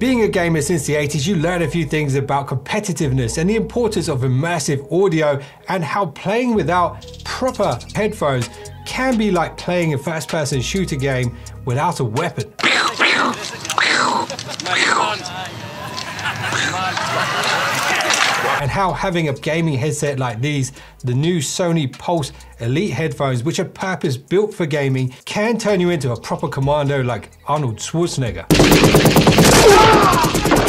Being a gamer since the 80s, you learn a few things about competitiveness and the importance of immersive audio and how playing without proper headphones can be like playing a first-person shooter game without a weapon. And how having a gaming headset like these, the new Sony Pulse Elite headphones, which are purpose-built for gaming, can turn you into a proper commando like Arnold Schwarzenegger.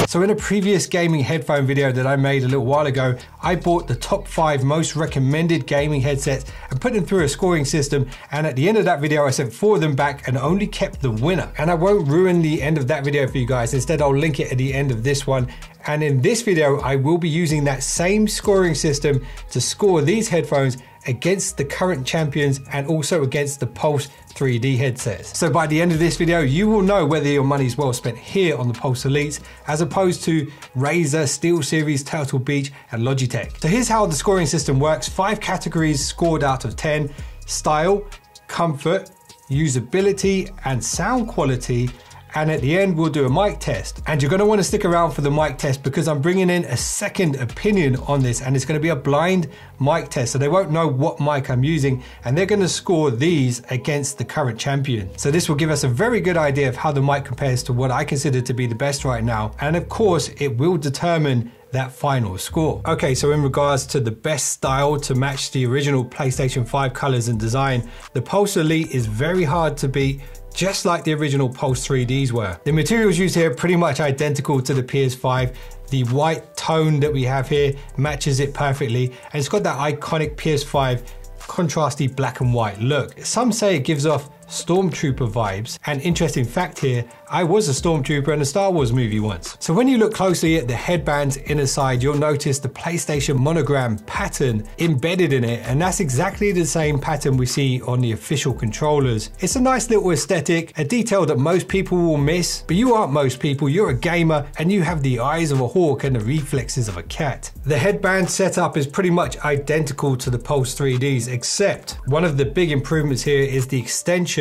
So in a previous gaming headphone video that I made a little while ago, I bought the top 5 most recommended gaming headsets and put them through a scoring system, and at the end of that video I sent 4 of them back and only kept the winner. And I won't ruin the end of that video for you guys, instead I'll link it at the end of this one. And in this video I will be using that same scoring system to score these headphones against the current champions and also against the Pulse 3D headsets. So by the end of this video, you will know whether your money's well spent here on the Pulse Elites as opposed to Razer, SteelSeries, Turtle Beach and Logitech. So here's how the scoring system works. 5 categories scored out of 10: style, comfort, usability and sound quality. And at the end, we'll do a mic test. And you're gonna wanna stick around for the mic test because I'm bringing in a second opinion on this, and it's gonna be a blind mic test. So they won't know what mic I'm using, and they're gonna score these against the current champion. So this will give us a very good idea of how the mic compares to what I consider to be the best right now. And of course, it will determine that final score. Okay, so in regards to the best style to match the original PlayStation 5 colors and design, the Pulse Elite is very hard to beat, just like the original Pulse 3Ds were. The materials used here are pretty much identical to the PS5. The white tone that we have here matches it perfectly, and it's got that iconic PS5 contrasty black and white look. Some say it gives off Stormtrooper vibes, and interesting fact here, I was a Stormtrooper in a Star Wars movie once. So when you look closely at the headband's inner side, you'll notice the PlayStation monogram pattern embedded in it, and that's exactly the same pattern we see on the official controllers. It's a nice little aesthetic, a detail that most people will miss, but you aren't most people, you're a gamer and you have the eyes of a hawk and the reflexes of a cat. The headband setup is pretty much identical to the Pulse 3Ds, except one of the big improvements here is the extension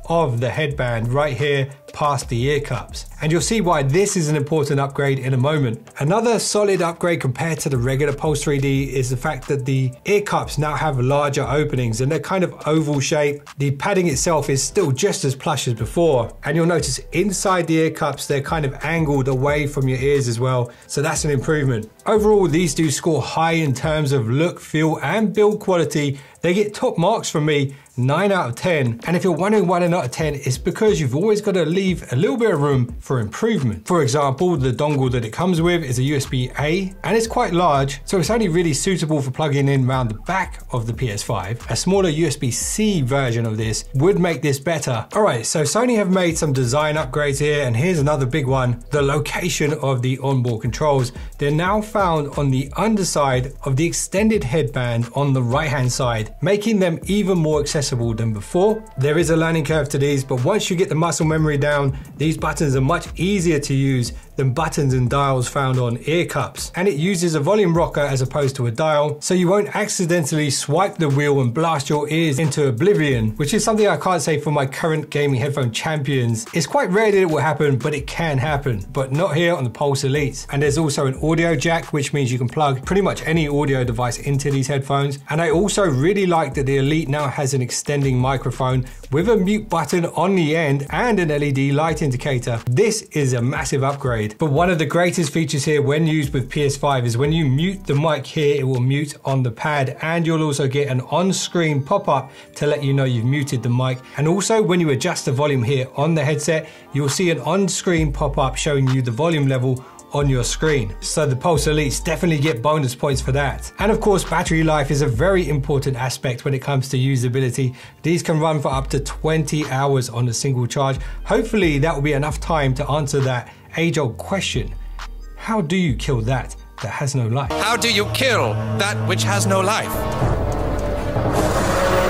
of the headband right here past the ear cups. And you'll see why this is an important upgrade in a moment. Another solid upgrade compared to the regular Pulse 3D is the fact that the ear cups now have larger openings and they're kind of oval shape. The padding itself is still just as plush as before. And you'll notice inside the ear cups, they're kind of angled away from your ears as well. So that's an improvement. Overall, these do score high in terms of look, feel, and build quality. They get top marks from me, 9 out of 10. And if you're wondering why they're not a 10, it's because you've always got to leave a little bit of room for improvement. For example, the dongle that it comes with is a USB-A, and it's quite large, so it's only really suitable for plugging in around the back of the PS5. A smaller USB-C version of this would make this better. All right, so Sony have made some design upgrades here, and here's another big one, the location of the onboard controls. They're now found on the underside of the extended headband on the right-hand side, making them even more accessible than before. There is a learning curve to these, but once you get the muscle memory down, these buttons are much easier to use than buttons and dials found on ear cups. And it uses a volume rocker as opposed to a dial, so you won't accidentally swipe the wheel and blast your ears into oblivion, which is something I can't say for my current gaming headphone champions. It's quite rare that it will happen, but it can happen, but not here on the Pulse Elites. And there's also an audio jack, which means you can plug pretty much any audio device into these headphones. And I also really like that the Elite now has an extending microphone with a mute button on the end and an LED light indicator. This is a massive upgrade. But one of the greatest features here when used with PS5 is when you mute the mic here, it will mute on the pad, and you'll also get an on-screen pop-up to let you know you've muted the mic. And also when you adjust the volume here on the headset, you'll see an on-screen pop-up showing you the volume level on your screen. So the Pulse Elites definitely get bonus points for that. And of course, battery life is a very important aspect when it comes to usability. These can run for up to 20 hours on a single charge. Hopefully that will be enough time to answer that age-old question. How do you kill that has no life? How do you kill that which has no life?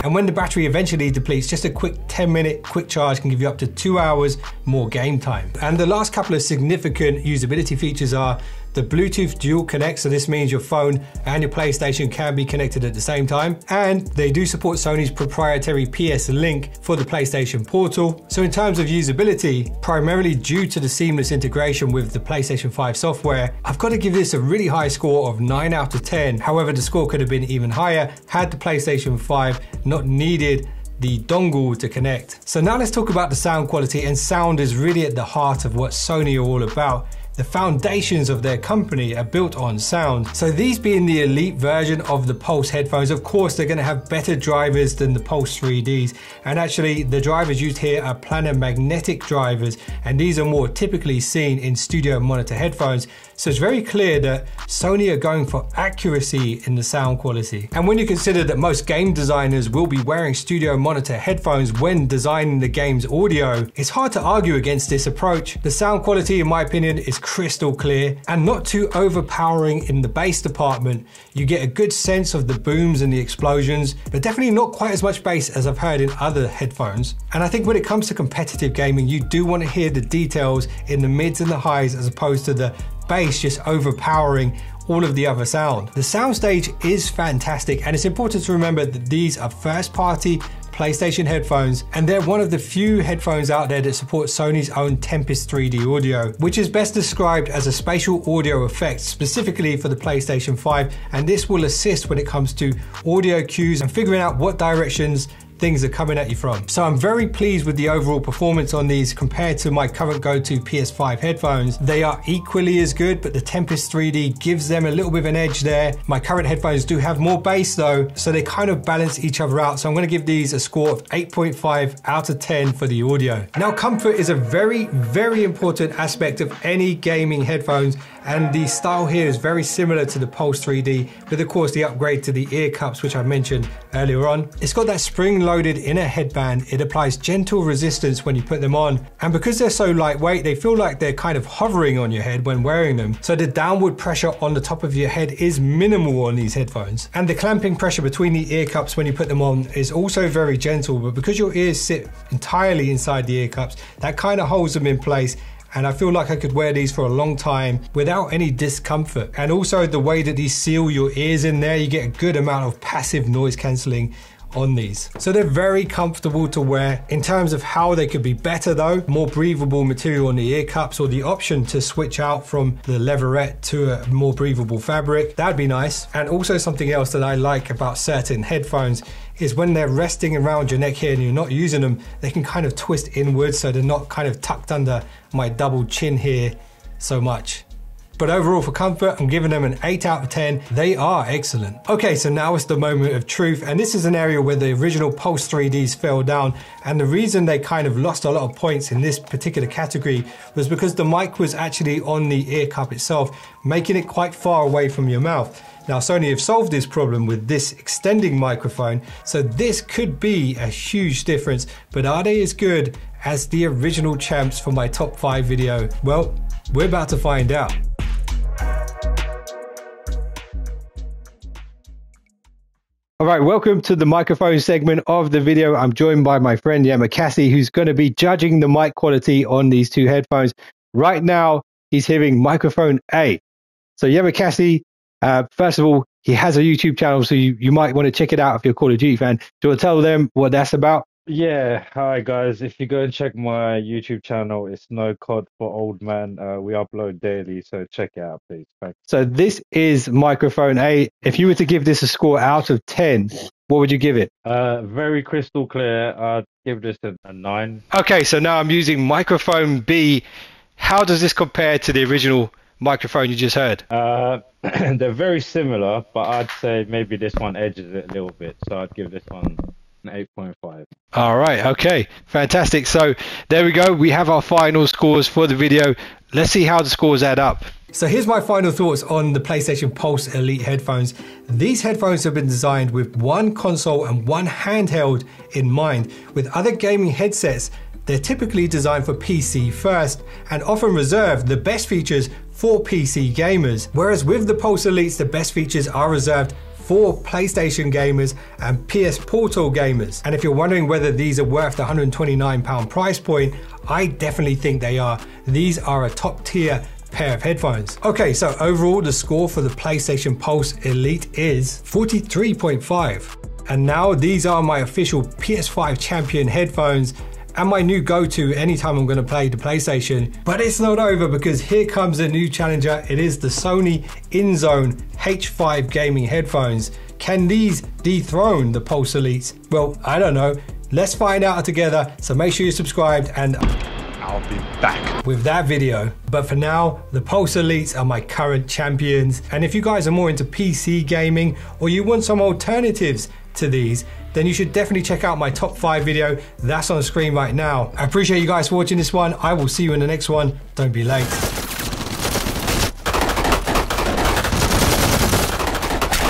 And when the battery eventually depletes, just a quick 10-minute quick charge can give you up to 2 hours more game time. And the last couple of significant usability features are The Bluetooth dual connect, so this means your phone and your PlayStation can be connected at the same time. And they do support Sony's proprietary PS Link for the PlayStation Portal. So in terms of usability, primarily due to the seamless integration with the PlayStation 5 software, I've got to give this a really high score of 9 out of 10. However, the score could have been even higher had the PlayStation 5 not needed the dongle to connect. So now let's talk about the sound quality, and sound is really at the heart of what Sony are all about. The foundations of their company are built on sound. So these being the elite version of the Pulse headphones, of course they're going to have better drivers than the Pulse 3Ds. And actually the drivers used here are planar magnetic drivers, and these are more typically seen in studio monitor headphones. So it's very clear that Sony are going for accuracy in the sound quality. And when you consider that most game designers will be wearing studio monitor headphones when designing the game's audio, it's hard to argue against this approach. The sound quality, in my opinion, is crystal clear and not too overpowering in the bass department. You get a good sense of the booms and the explosions, but definitely not quite as much bass as I've heard in other headphones. And I think when it comes to competitive gaming, you do want to hear the details in the mids and the highs as opposed to the bass just overpowering all of the other sound. The soundstage is fantastic, and it's important to remember that these are first-party PlayStation headphones, and they're one of the few headphones out there that support Sony's own Tempest 3D audio, which is best described as a spatial audio effect specifically for the PlayStation 5, and this will assist when it comes to audio cues and figuring out what directions things are coming at you from. So I'm very pleased with the overall performance on these compared to my current go-to PS5 headphones. They are equally as good, but the Tempest 3D gives them a little bit of an edge there. My current headphones do have more bass though, so they kind of balance each other out. So I'm going to give these a score of 8.5 out of 10 for the audio. Now, comfort is a very, very important aspect of any gaming headphones, and the style here is very similar to the Pulse 3D, with of course the upgrade to the ear cups, which I mentioned earlier on. It's got that spring-loaded inner headband. It applies gentle resistance when you put them on, and because they're so lightweight, they feel like they're kind of hovering on your head when wearing them. So the downward pressure on the top of your head is minimal on these headphones, and the clamping pressure between the ear cups when you put them on is also very gentle. But because your ears sit entirely inside the ear cups, that kind of holds them in place. And I feel like I could wear these for a long time without any discomfort. And also the way that these seal your ears in there, you get a good amount of passive noise cancelling on these. So they're very comfortable to wear. In terms of how they could be better though, more breathable material on the ear cups, or the option to switch out from the leatherette to a more breathable fabric, that'd be nice. And also something else that I like about certain headphones is when they're resting around your neck here and you're not using them, they can kind of twist inwards so they're not kind of tucked under my double chin here so much. But overall, for comfort, I'm giving them an 8 out of 10. They are excellent. Okay, so now it's the moment of truth. And this is an area where the original Pulse 3Ds fell down. And the reason they kind of lost a lot of points in this particular category was because the mic was actually on the ear cup itself, making it quite far away from your mouth. Now, Sony have solved this problem with this extending microphone, so this could be a huge difference, but are they as good as the original champs for my top 5 video? Well, we're about to find out. All right, welcome to the microphone segment of the video. I'm joined by my friend Yamakasi, who's going to be judging the mic quality on these two headphones. Right now, he's hearing microphone A. So Yamakasi, first of all, he has a YouTube channel, so you might want to check it out if you're a Call of Duty fan. Do you want to tell them what that's about? Yeah, hi guys. If you go and check my YouTube channel, it's No COD for Old Man. We upload daily, so check it out, please. Thanks. So this is microphone A. If you were to give this a score out of 10, what would you give it? Very crystal clear. I'd give this a 9. Okay, so now I'm using microphone B. How does this compare to the original microphone you just heard? They're very similar, but I'd say maybe this one edges it a little bit, so I'd give this one an 8.5. All right, okay, fantastic. So there we go. We have our final scores for the video. Let's see how the scores add up. So here's my final thoughts on the PlayStation Pulse Elite headphones. These headphones have been designed with one console and one handheld in mind. With other gaming headsets, they're typically designed for PC first and often reserve the best features for PC gamers. Whereas with the Pulse Elites, the best features are reserved for PlayStation gamers and PS Portal gamers. And if you're wondering whether these are worth the £129 price point, I definitely think they are. These are a top tier pair of headphones. Okay, so overall the score for the PlayStation Pulse Elite is 43.5. And now these are my official PS5 Champion headphones and my new go-to anytime I'm going to play the PlayStation. But it's not over, because here comes a new challenger. It is the Sony InZone H5 gaming headphones. Can these dethrone the Pulse Elites? Well, I don't know. Let's find out together. So make sure you're subscribed and I'll be back with that video. But for now, the Pulse Elites are my current champions. And if you guys are more into PC gaming, or you want some alternatives to these, then you should definitely check out my top 5 video that's on the screen right now. I appreciate you guys for watching this one. I will see you in the next one. Don't be late.